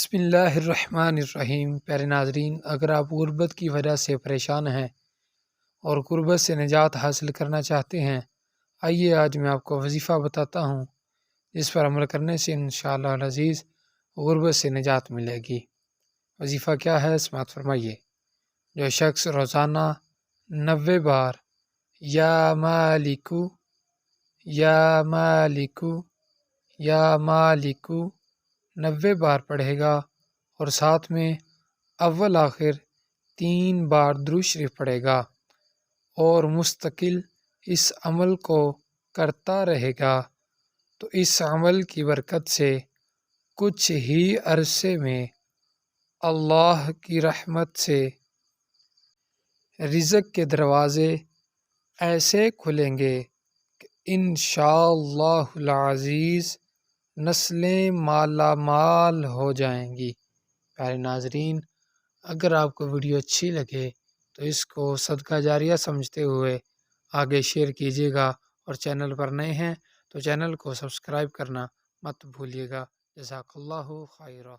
بسم اللہ الرحمن الرحیم۔ پیارے ناظرین، اگر آپ غربت کی وجہ سے پریشان ہیں اور غربت سے نجات حاصل کرنا چاہتے ہیں، آئیے آج میں آپ کو وظیفہ بتاتا ہوں جس پر عمل کرنے سے انشاءاللہ العزیز غربت سے نجات ملے گی۔ وظیفہ کیا ہے؟ سماعت فرمائیے۔ جو شخص روزانہ 90 بار یا مالکو یا مالکو یا مالکو 90 بار پڑھے گا اور ساتھ میں اول آخر 3 بار درود شریف پڑھے گا اور مستقل اس عمل کو کرتا رہے گا تو اس عمل کی برکت سے کچھ ہی عرصے میں اللہ کی رحمت سے رزق کے دروازے ایسے کھلیں گے کہ انشاءاللہ العزیز نسلیں مالا مال ہو جائیں گی۔ پیارے ناظرین، اگر آپ کو ویڈیو اچھی لگے تو اس کو صدقہ جاریہ سمجھتے ہوئے آگے شیئر کیجیے گا، اور چینل پر نئے ہیں تو چینل کو سبسکرائب کرنا مت بھولیے گا۔ جزاک اللہ خیرہ۔